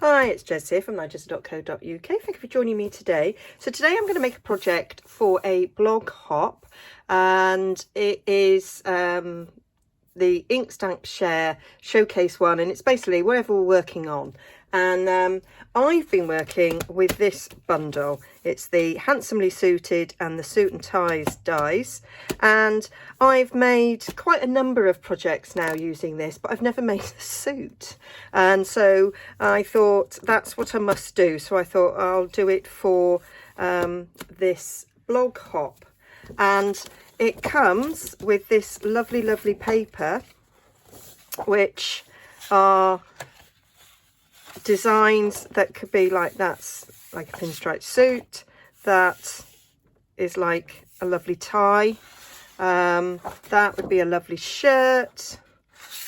Hi, it's Jez here from Nigezza.co.uk. Thank you for joining me today. So today I'm going to make a project for a blog hop, and it is the Inkstank Share Showcase one, and it's basically whatever we're working on. And I've been working with this bundle. It's the Handsomely Suited and the Suit and Ties dies, and I've made quite a number of projects now using this, but I've never made a suit, and so I thought that's what I must do. So I thought I'll do it for this blog hop, and it comes with this lovely paper, which are designs that could be like, that's like a pinstripe suit, that is like a lovely tie, that would be a lovely shirt.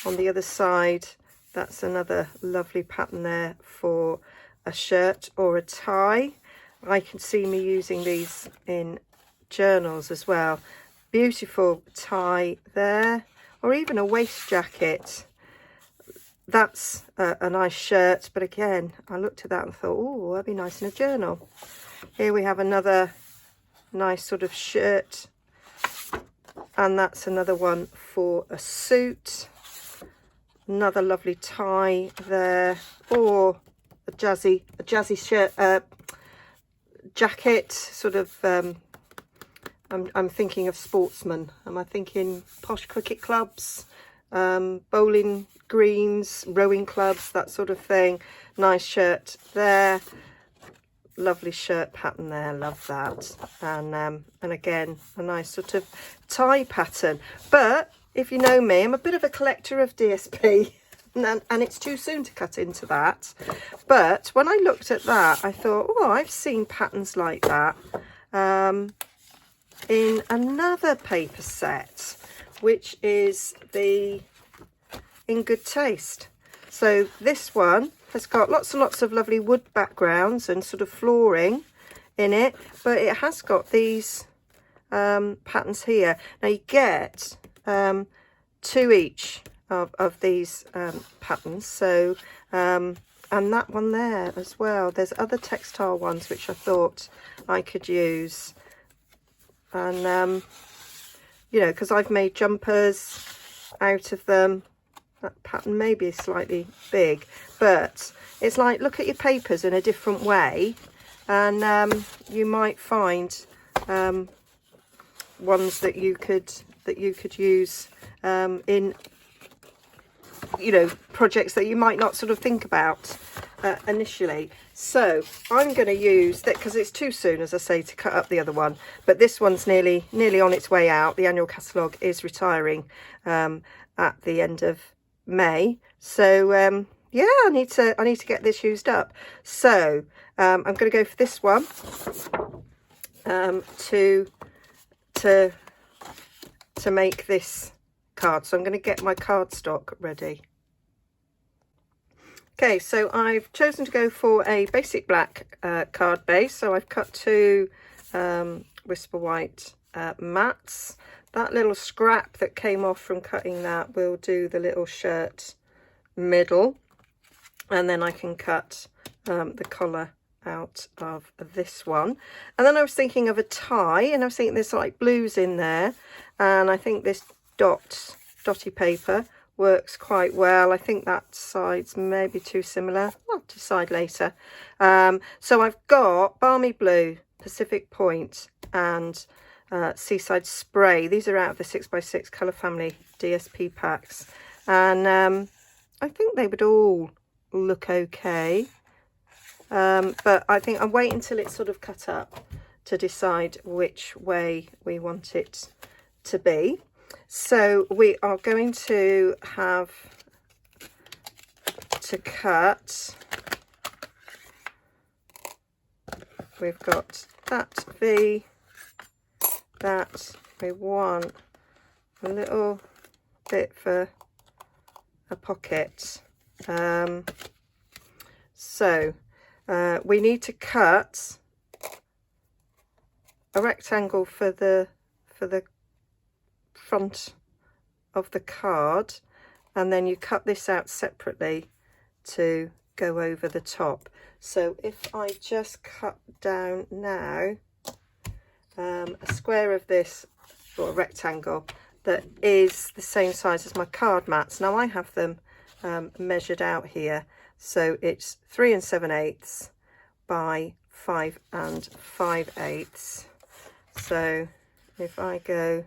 On the other side, that's another lovely pattern there for a shirt or a tie. I can see me using these in journals as well. Beautiful tie there, or even a waist jacket. That's a nice shirt, but again, I looked at that and thought, oh, that'd be nice in a journal. Here we have another nice sort of shirt, and that's another one for a suit. Another lovely tie there, or a jazzy shirt, jacket, sort of. I'm thinking of sportsmen. Am I thinking posh cricket clubs? Bowling greens, rowing clubs, that sort of thing. Nice shirt there, lovely shirt pattern there, love that. And again, a nice sort of tie pattern. But if you know me, I'm a bit of a collector of DSP, and it's too soon to cut into that. But when I looked at that, I thought, oh, I've seen patterns like that in another paper set, which is the In Good Taste. So this one has got lots and lots of lovely wood backgrounds and sort of flooring in it, but it has got these patterns here. Now you get two each of these patterns, so and that one there as well. There's other textile ones which I thought I could use, and you know, because I've made jumpers out of them. That pattern may be slightly big, but it's like, look at your papers in a different way, and you might find ones that you could use in, you know, projects that you might not sort of think about initially. So I'm going to use that because it's too soon, as I say, to cut up the other one, but this one's nearly on its way out. The annual catalogue is retiring at the end of May, so yeah, I need to get this used up. So I'm going to go for this one to make this card. So I'm going to get my cardstock ready. Okay, so I've chosen to go for a basic black card base. So I've cut two Whisper White mats. That little scrap that came off from cutting that will do the little shirt middle, and then I can cut the collar out of this one. And then I was thinking of a tie, and I was thinking there's like blues in there, and I think this dotty paper works quite well. I think that side's maybe too similar. I'll decide later. So I've got Balmy Blue, Pacific Point, and Seaside Spray. These are out of the 6x6 Colour Family DSP packs, and I think they would all look okay, but I think I'll wait until it's sort of cut up to decide which way we want it to be. So we are going to have to cut, we've got that V, that we want a little bit for a pocket, so we need to cut a rectangle for the front of the card, and then you cut this out separately to go over the top. So if I just cut down now a square of this, or a rectangle, that is the same size as my card mats. Now I have them measured out here, so it's 3 7/8 by 5 5/8. So if I go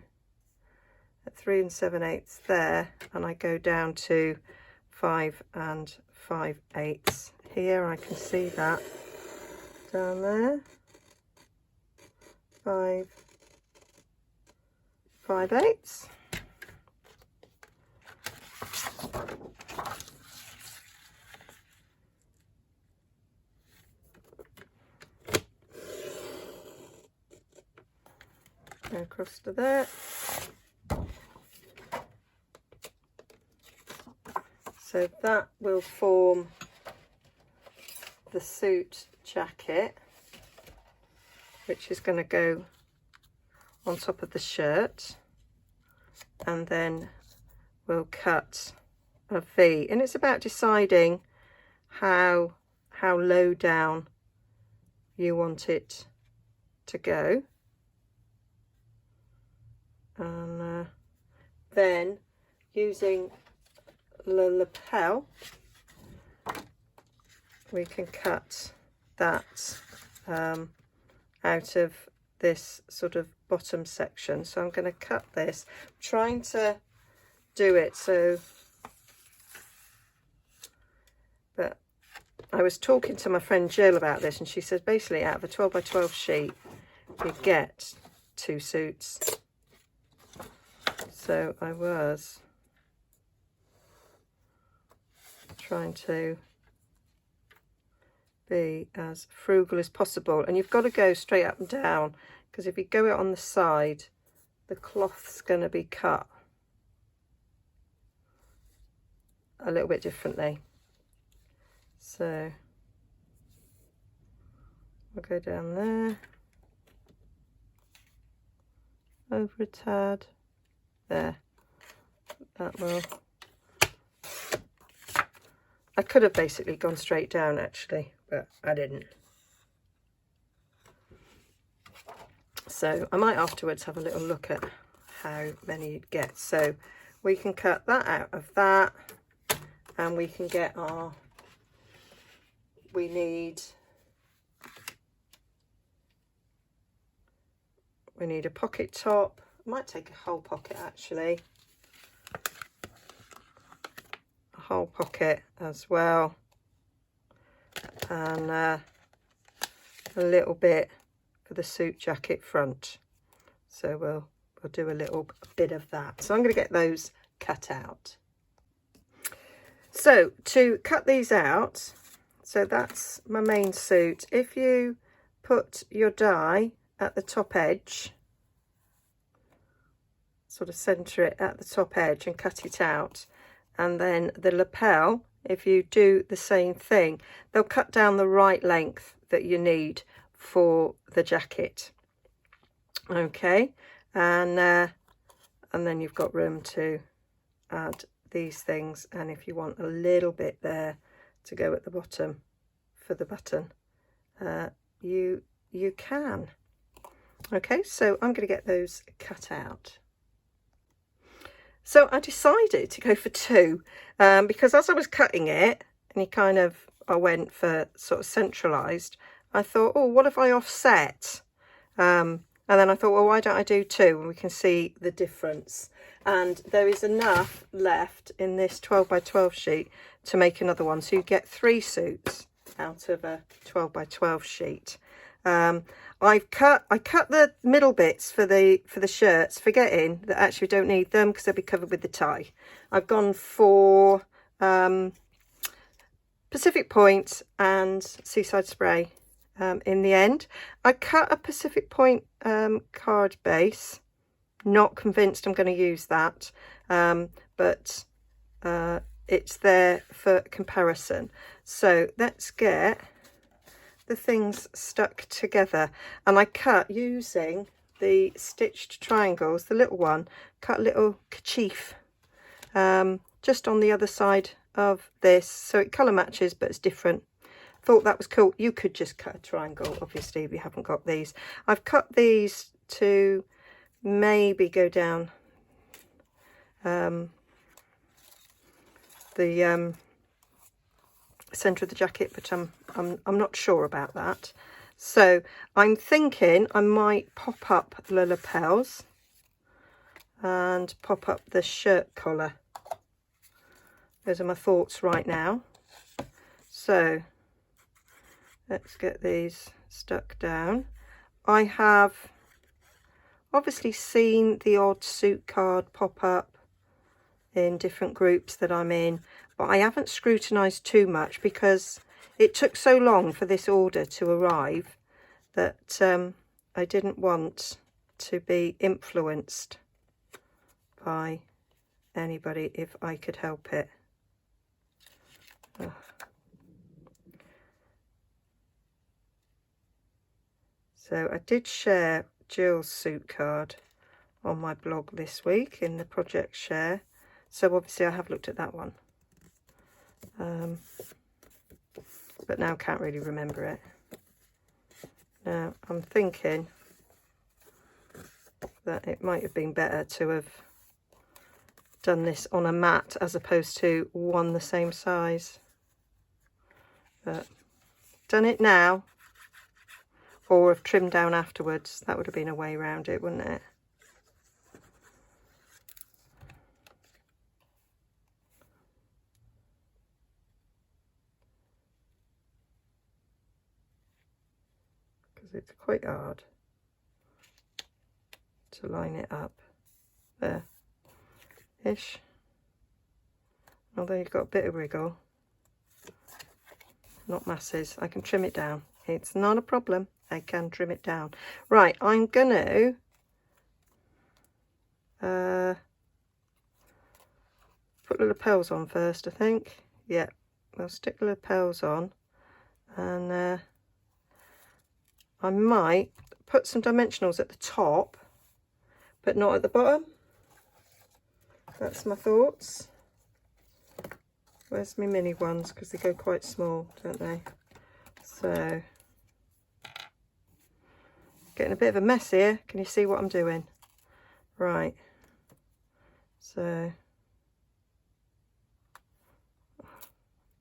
at 3 7/8 there, and I go down to 5 5/8 here, I can see that down there, 5 5/8. Go across to there. So that will form the suit jacket, which is going to go on top of the shirt, and then we'll cut a V, and it's about deciding how low down you want it to go, and then using the lapel we can cut that out of this sort of bottom section. So I'm going to cut this, trying to do it so, but I was talking to my friend Jill about this, and she said basically out of a 12 by 12 sheet you get 2 suits. So I was trying to be as frugal as possible, and you've got to go straight up and down, because if you go it on the side, the cloth's going to be cut a little bit differently. So I'll go down there, over a tad, there. That will, I could have basically gone straight down actually, but I didn't. So I might afterwards have a little look at how many you'd get. So we can cut that out of that, and we can get our, we need a pocket top. I might take a whole pocket actually, a whole pocket as well, and a little bit for the suit jacket front. So we'll do a little bit of that. So I'm going to get those cut out. So to cut these out, so that's my main suit. If you put your die at the top edge, sort of center it at the top edge and cut it out, and then the lapel, if you do the same thing, they'll cut down the right length that you need for the jacket. Okay, and then you've got room to add these things, and if you want a little bit there to go at the bottom for the button, you can. Okay, so I'm going to get those cut out. So I decided to go for 2 because as I was cutting it, and I went for sort of centralised, I thought, oh, what if I offset? And then I thought, well, why don't I do 2, and we can see the difference. And there is enough left in this 12 by 12 sheet to make another one. So you get 3 suits out of a 12 by 12 sheet. I cut the middle bits for the shirts, forgetting that actually we don't need them because they'll be covered with the tie. I've gone for Pacific Point and Seaside Spray in the end. I cut a Pacific Point card base, not convinced I'm going to use that, but it's there for comparison. So let's get the things stuck together, and I cut using the stitched triangles, the little one, cut a little kerchief just on the other side of this, so it colour matches but it's different. Thought that was cool. You could just cut a triangle, obviously, if you haven't got these. I've cut these to maybe go down the centre of the jacket, but I'm not sure about that. So I'm thinking I might pop up the lapels and pop up the shirt collar. Those are my thoughts right now. So let's get these stuck down. I have obviously seen the odd suit card pop up in different groups that I'm in, but I haven't scrutinised too much because it took so long for this order to arrive that I didn't want to be influenced by anybody if I could help it. Ugh. So I did share Jill's suit card on my blog this week in the project share, so obviously I have looked at that one, but now can't really remember it. Now I'm thinking that it might have been better to have done this on a mat as opposed to one the same size, but done it now, or have trimmed down afterwards. That would have been a way around it, wouldn't it? Because it's quite hard to line it up there ish, although you've got a bit of wriggle, not masses. I can trim it down, it's not a problem. I can trim it down. Right, I'm gonna put the lapels on first, I think. Yeah, I'll stick the lapels on, and I might put some dimensionals at the top but not at the bottom. That's my thoughts. Where's my mini ones, because they go quite small, don't they? So getting a bit of a mess here. Can you see what I'm doing? Right, so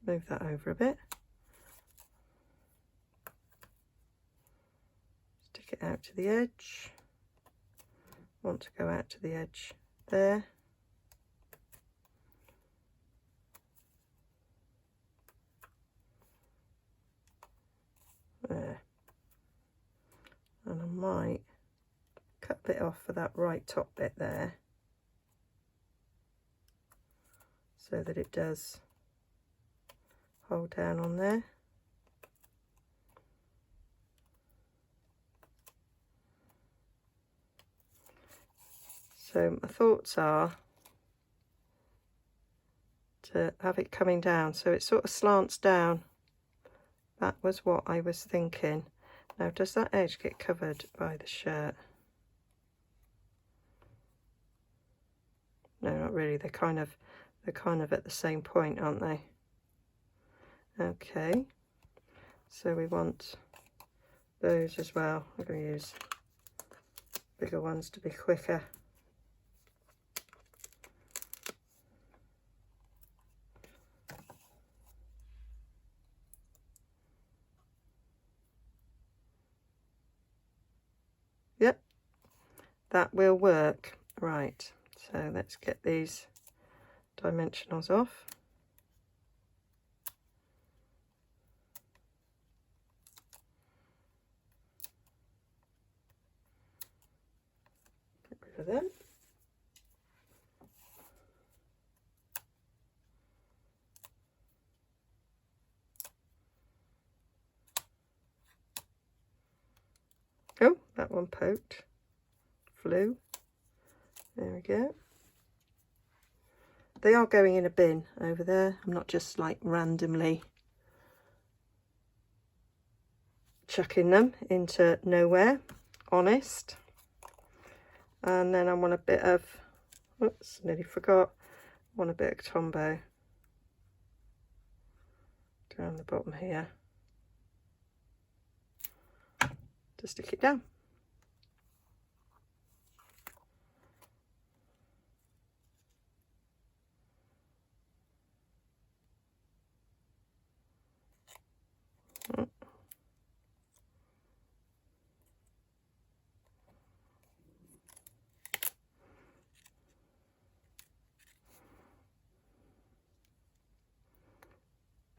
move that over a bit, stick it out to the edge. Want to go out to the edge there. There. And I might cut a bit off for that right top bit there, so that it does hold down on there. So my thoughts are to have it coming down so it sort of slants down. That was what I was thinking. Now, does that edge get covered by the shirt? No, not really. They're kind of at the same point, aren't they? Okay, so we want those as well. I'm going to use bigger ones to be quicker. Yep, that will work. Right, so let's get these dimensionals off. Get rid of them. Oh, that one poked, flew. There we go. They are going in a bin over there. I'm not just like randomly chucking them into nowhere, honest. And then I want a bit of, oops, nearly forgot, I want a bit of Tombow around the bottom here to stick it down.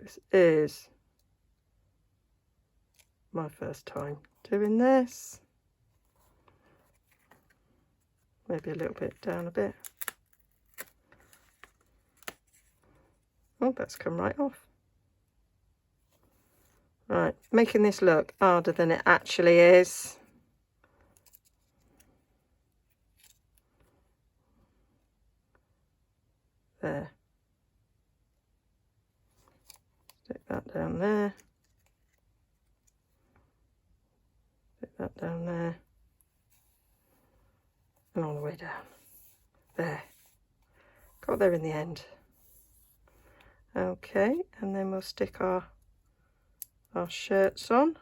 This is my first time doing this. Maybe a little bit down a bit. Oh, that's come right off. Right, making this look harder than it actually is. There. Stick that down there. Stick that down there. And all the way down. There. Got there in the end. Okay, and then we'll stick our shirts on.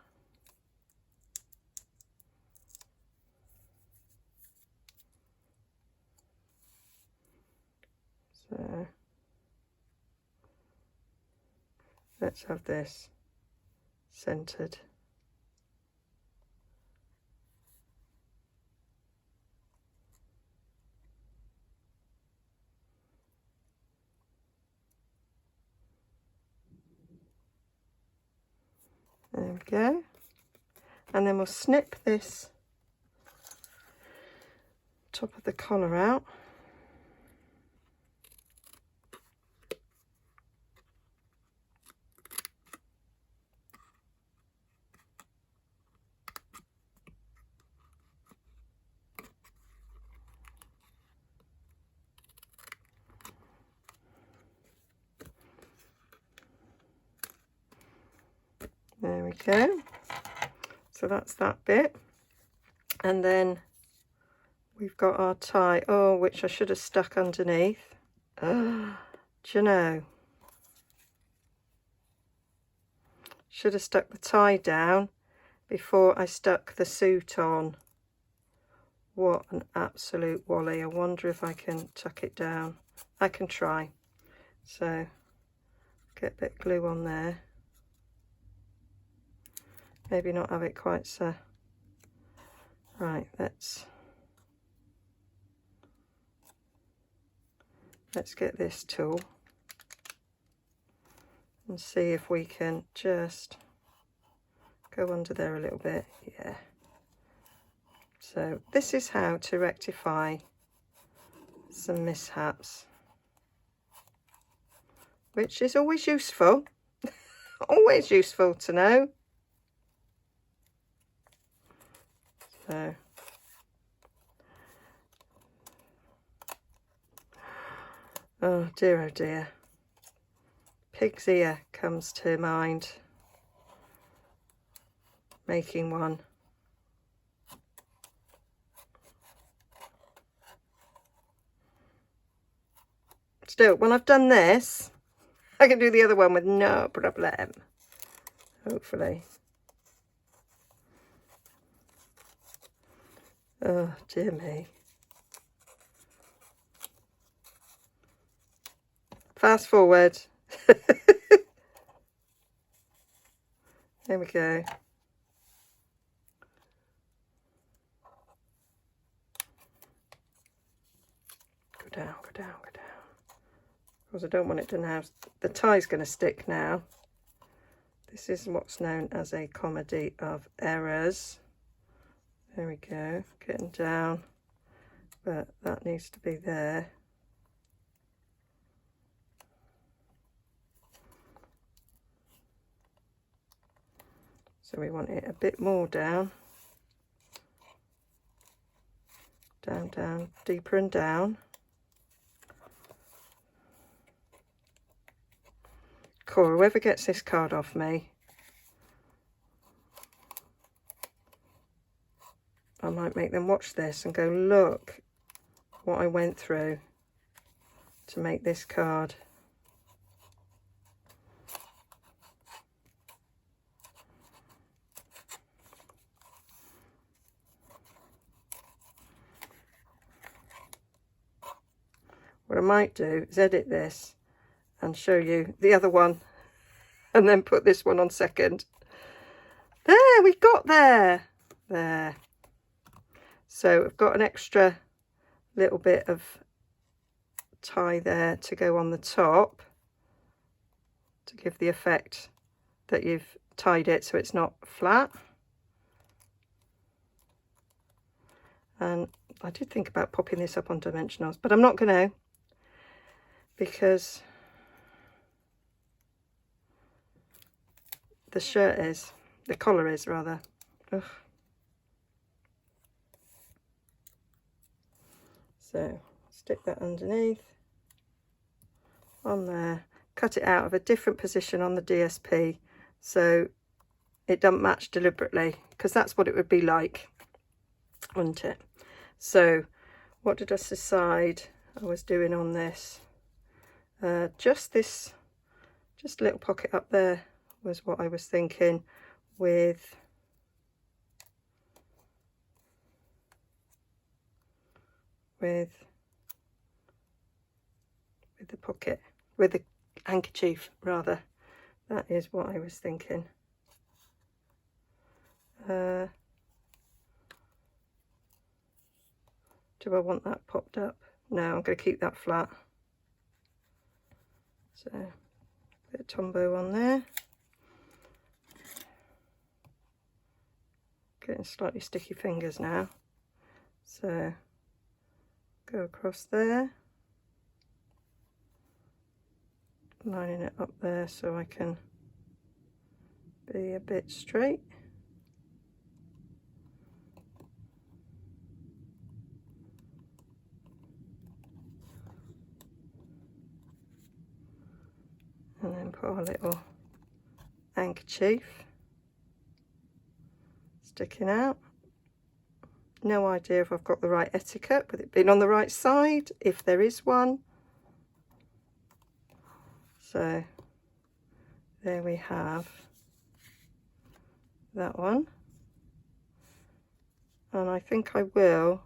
So let's have this centered. There we go. And then we'll snip this top of the collar out. There we go. So that's that bit. And then we've got our tie, oh, which I should have stuck underneath. Do you know? Should have stuck the tie down before I stuck the suit on. What an absolute wally. I wonder if I can tuck it down. I can try. So get a bit of glue on there. Maybe not have it quite so. Right, let's get this tool and see if we can just go under there a little bit. Yeah. So this is how to rectify some mishaps, which is always useful. Always useful to know. So oh dear, pig's ear comes to mind. Making one. Still, when I've done this, I can do the other one with no problem. Hopefully. Oh dear me. Fast forward. There we go. Go down, go down, go down. Because I don't want it to now. The tie's going to stick now. This is what's known as a comedy of errors. There we go, getting down, but that needs to be there. So we want it a bit more down. Down, down, deeper and down. Cool, whoever gets this card off me, I might make them watch this and go, look what I went through to make this card. what I might do is edit this and show you the other one and then put this one on second. There, we got there. So I've got an extra little bit of tie there to go on the top to give the effect that you've tied it so it's not flat. And I did think about popping this up on dimensionals, but I'm not going to, because the collar is rather. Ugh. So stick that underneath on there, cut it out of a different position on the DSP so it doesn't match deliberately, because that's what it would be like, wouldn't it? So what did I decide I was doing on this? Just a little pocket up there was what I was thinking, with the pocket, with the handkerchief rather. That is what I was thinking. Do I want that popped up? No, I'm going to keep that flat. So a bit of Tombow on there. Getting slightly sticky fingers now. So go across there, lining it up there so I can be a bit straight. And then put our little handkerchief sticking out. No idea if I've got the right etiquette with it being on the right side, if there is one. So there we have that one. And I think I will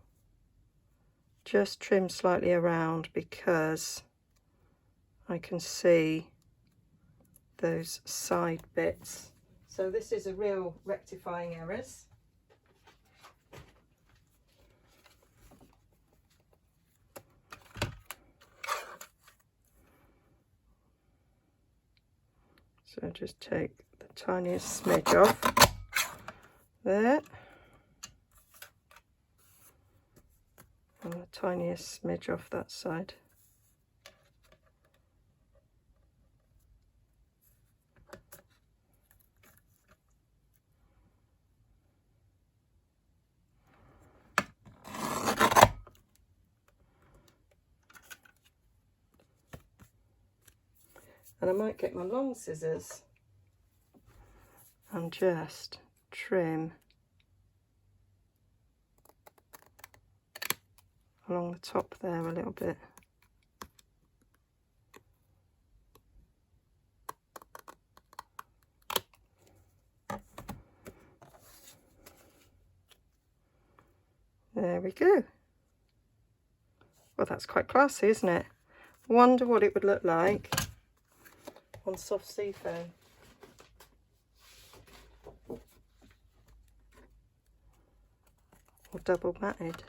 just trim slightly around, because I can see those side bits. So this is a real rectifying errors. So just take the tiniest smidge off there, and the tiniest smidge off that side. And I might get my long scissors and just trim along the top there a little bit. There we go. Well, that's quite classy, isn't it? Wonder what it would look like on soft seafoam. Or double matted.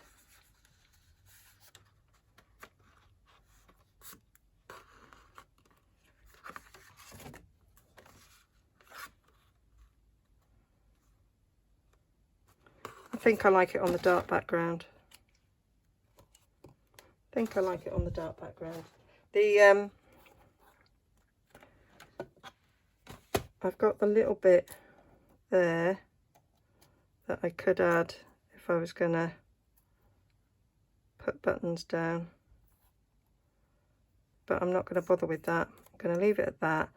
I think I like it on the dark background. The I've got the little bit there that I could add if I was going to put buttons down, but I'm not going to bother with that. I'm going to leave it at that.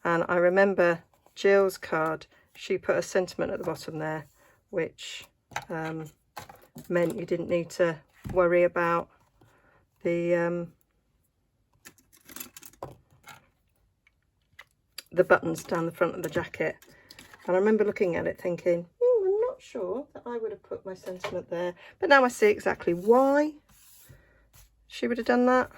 And I remember Jill's card, she put a sentiment at the bottom there, which meant you didn't need to worry about the buttons down the front of the jacket. And I remember looking at it thinking, I'm not sure that I would have put my sentiment there, but now I see exactly why she would have done that.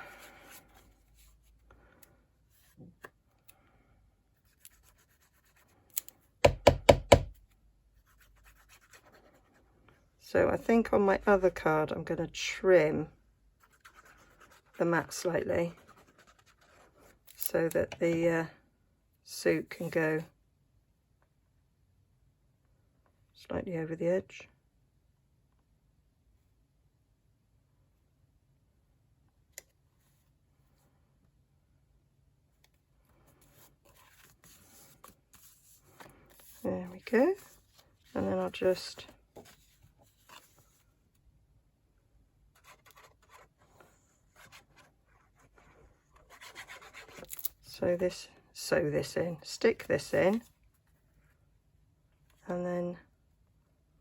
So I think on my other card I'm going to trim the mat slightly so that the suit can go slightly over the edge. There we go. And then I'll just sew this in, stick this in, and then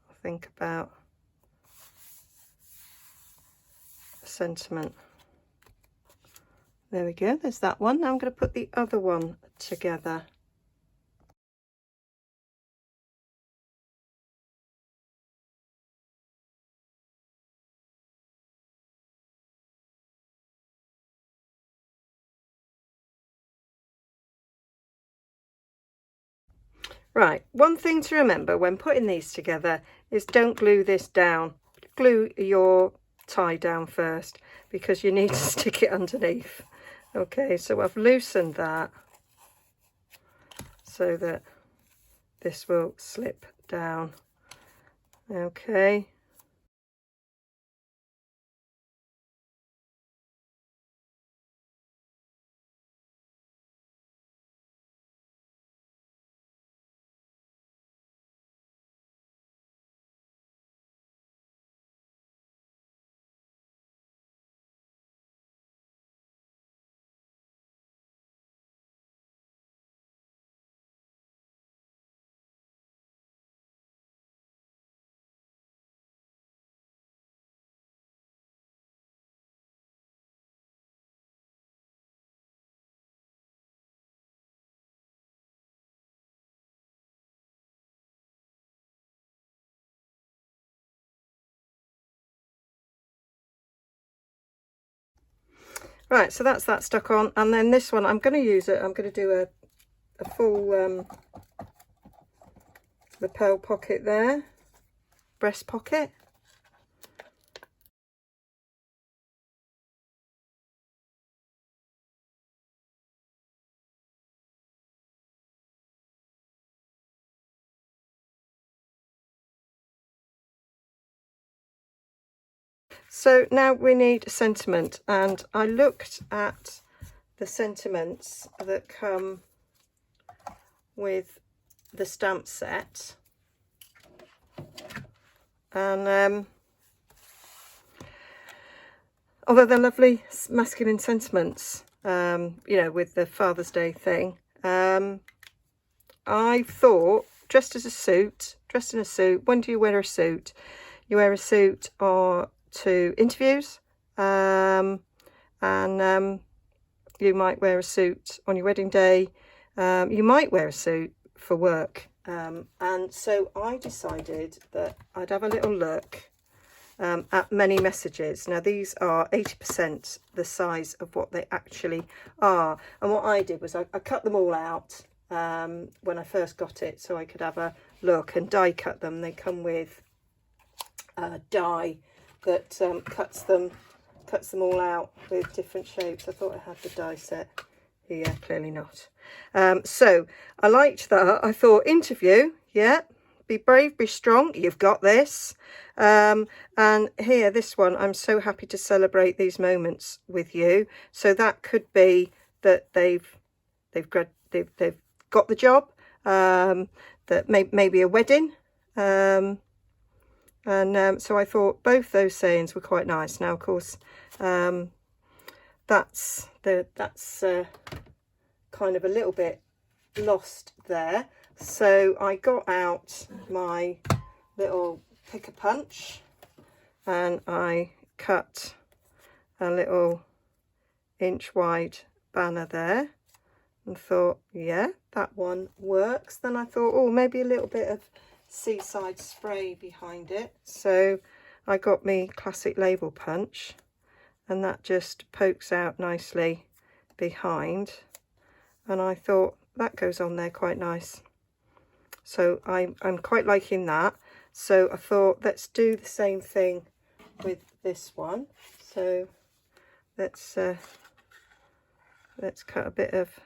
I'll think about a sentiment. There we go, there's that one. Now I'm going to put the other one together. Right, one thing to remember when putting these together is don't glue this down. Glue your tie down first because you need to stick it underneath. Okay, so I've loosened that so that this will slip down. Okay. Right, so that's that stuck on, and then this one I'm going to use it. I'm going to do a full lapel pocket there, breast pocket. So now we need a sentiment, and I looked at the sentiments that come with the stamp set, and although they're lovely masculine sentiments, you know, with the Father's Day thing, I thought dressed in a suit, when do you wear a suit? You wear a suit or to interviews, and you might wear a suit on your wedding day. You might wear a suit for work, and so I decided that I'd have a little look at many messages. Now these are 80% the size of what they actually are, and what I did was I cut them all out when I first got it so I could have a look and die cut them. They come with die that cuts them all out with different shapes. I thought I had the die set here, clearly not. So I liked that. I thought interview, yeah, be brave, be strong, you've got this. And here, this one, I'm so happy to celebrate these moments with you. So that could be that they've got the job, that maybe a wedding, and so I thought both those sayings were quite nice. Now, of course, that's kind of a little bit lost there. So I got out my little pick a punch and I cut a little inch wide banner there and thought, yeah, that one works. Then I thought, oh, maybe a little bit of seaside spray behind it. So I got me classic label punch, and that just pokes out nicely behind, and I thought that goes on there quite nice. So I'm quite liking that. So I thought, let's do the same thing with this one. So let's cut a bit of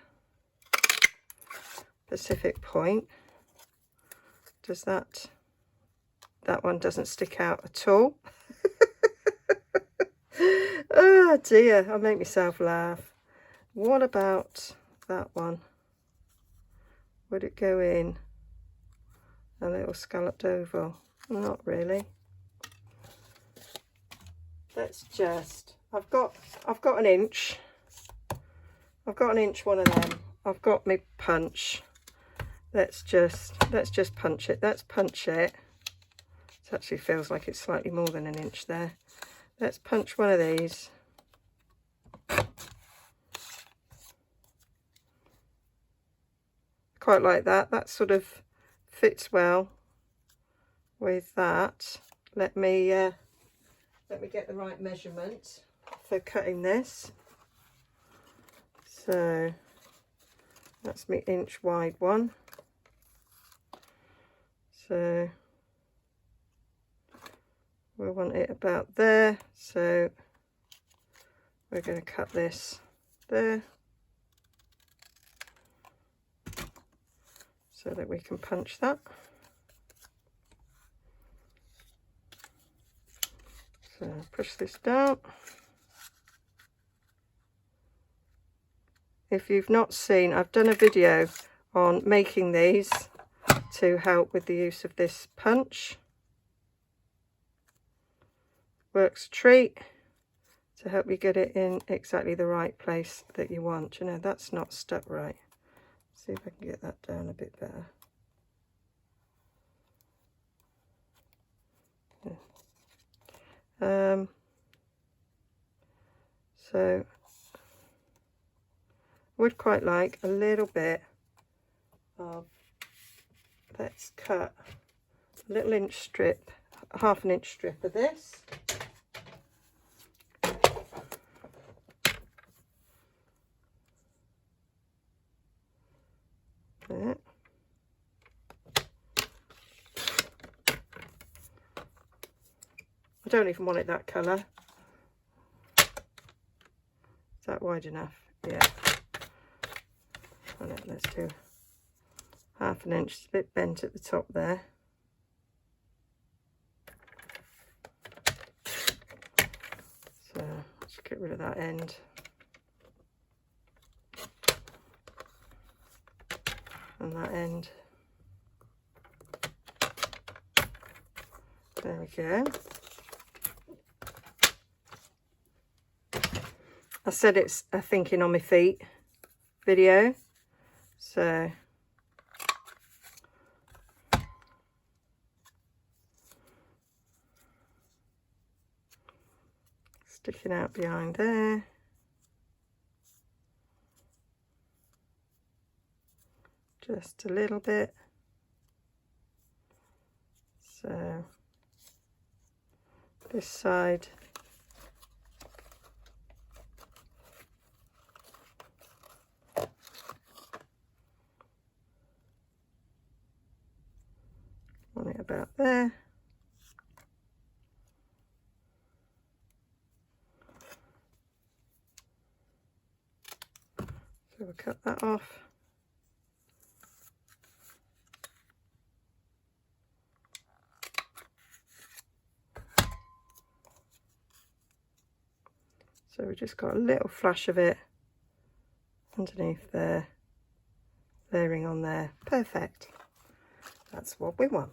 Pacific Point. Does that one doesn't stick out at all. Oh dear, I'll make myself laugh. What about that one? Would it go in a little scalloped oval? Not really. Let's just, I've got an inch. I've got an inch one of them. I've got my punch. Let's just punch it. Let's punch it. It actually feels like it's slightly more than an inch there. Let's punch one of these. Quite like that. That sort of fits well with that. Let me get the right measurement for cutting this. So that's my inch wide one. So we want it about there. So we're going to cut this there so that we can punch that. So push this down. If you've not seen, I've done a video on making these to help with the use of this punch. Works a treat to help you get it in exactly the right place that you want. You know, that's not stuck right. See if I can get that down a bit better. Yeah. So I would quite like a little bit of, let's cut a little inch strip, half an inch strip of this. There. I don't even want it that colour. Is that wide enough? Yeah. Let's do half an inch, a bit bent at the top there. So let's get rid of that end. And that end. There we go. I said it's a thinking on my feet video, so sticking out behind there. Just a little bit. So this side. Want it about there. So we'll cut that off. So we just got a little flash of it underneath there, layering on there. Perfect. That's what we want.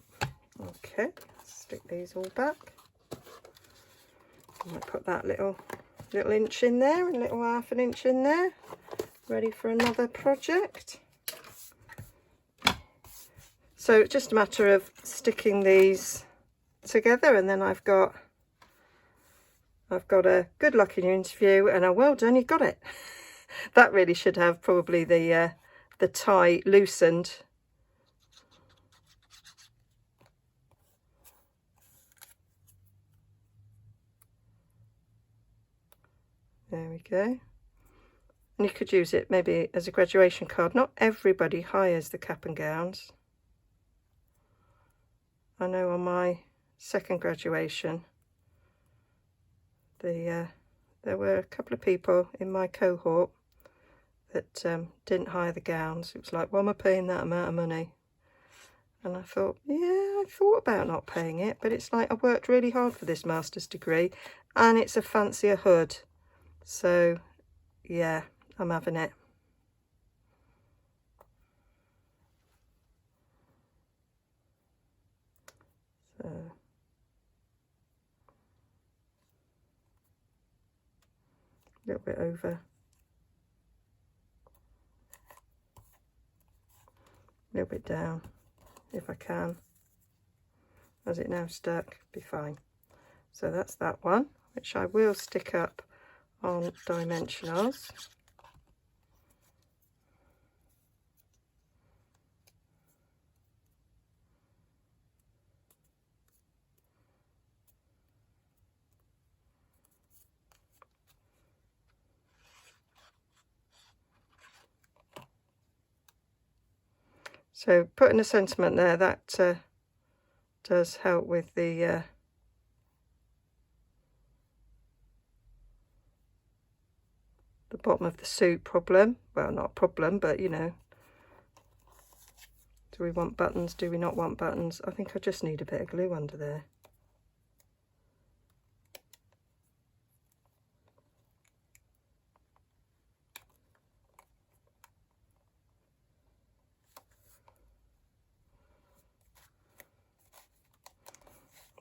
Okay, stick these all back. I might put that little inch in there and a little half an inch in there. Ready for another project. So it's just a matter of sticking these together, and then I've got a good luck in your interview and a well done, you got it. That really should have probably the tie loosened. There we go. And you could use it maybe as a graduation card. Not everybody hires the cap and gowns. I know on my second graduation, there were a couple of people in my cohort that didn't hire the gowns. It was like, why am I paying that amount of money? And I thought, yeah, I thought about not paying it, but it's like I worked really hard for this master's degree, and it's a fancier hood. So, yeah, I'm having it. So, a little bit over. A little bit down, if I can. As it now stuck, be fine. So that's that one, which I will stick up on dimensionals. So putting a sentiment there, that does help with the bottom of the suit problem. Well, not a problem, but you know, do we want buttons? Do we not want buttons? I think I just need a bit of glue under there.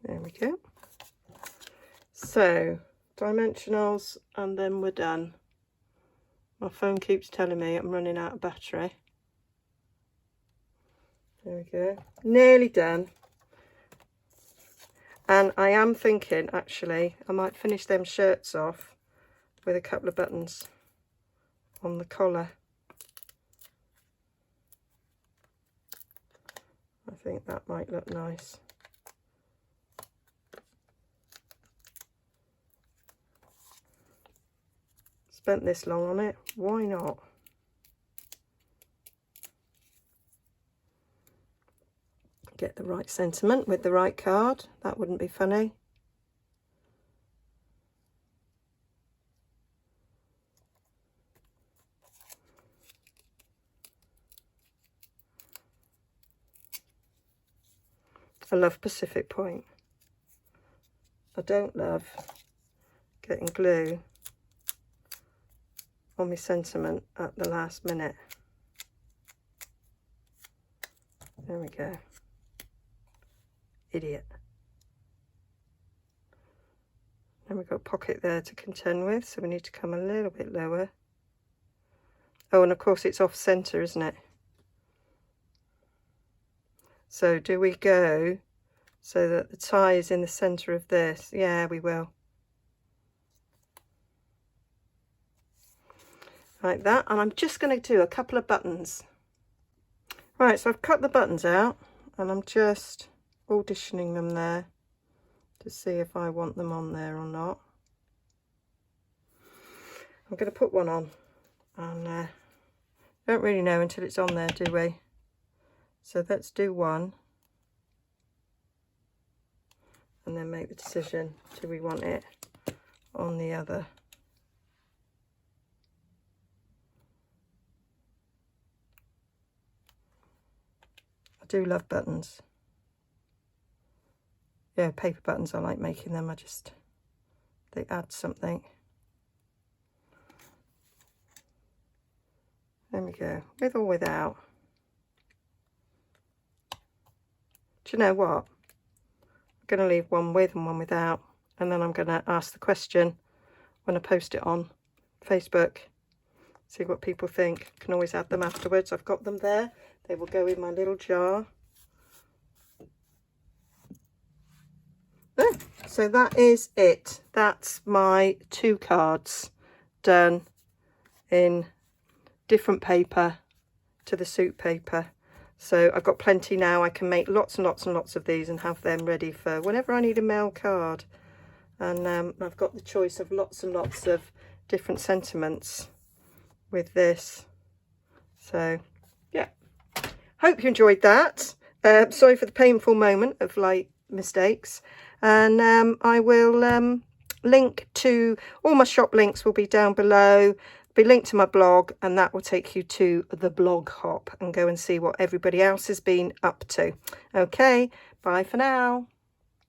There we go. So, dimensionals, and then we're done. My phone keeps telling me I'm running out of battery. There we go. Nearly done. And I am thinking, actually, I might finish them shirts off with a couple of buttons on the collar. I think that might look nice. Spent this long on it, why not? Get the right sentiment with the right card, that wouldn't be funny. I love Pacific Point. I don't love getting glue on my sentiment at the last minute. There we go. Idiot. And we've got a pocket there to contend with, so we need to come a little bit lower. Oh, and of course it's off centre, isn't it? So do we go so that the tie is in the centre of this? Yeah, we will. Like that, and I'm just going to do a couple of buttons. Right, so I've cut the buttons out, and I'm just auditioning them there to see if I want them on there or not. I'm going to put one on, and don't really know until it's on there, do we? So let's do one, and then make the decision, do we want it on the other? I do love buttons. Yeah, paper buttons, I like making them. They add something. There we go, with or without. Do you know what? I'm going to leave one with and one without, and then I'm going to ask the question when I post it on Facebook. See what people think. Can always add them afterwards. I've got them there. They will go in my little jar. Oh, so that is it. That's my 2 cards done in different paper to the suit paper. So I've got plenty now. I can make lots and lots and lots of these and have them ready for whenever I need a mail card. And I've got the choice of lots and lots of different sentiments with this. So yeah, hope you enjoyed that. Sorry for the painful moment of like mistakes. And I will link to all my shop links will be down below. Be linked to my blog, and that will take you to the blog hop and go and see what everybody else has been up to. Okay, bye for now.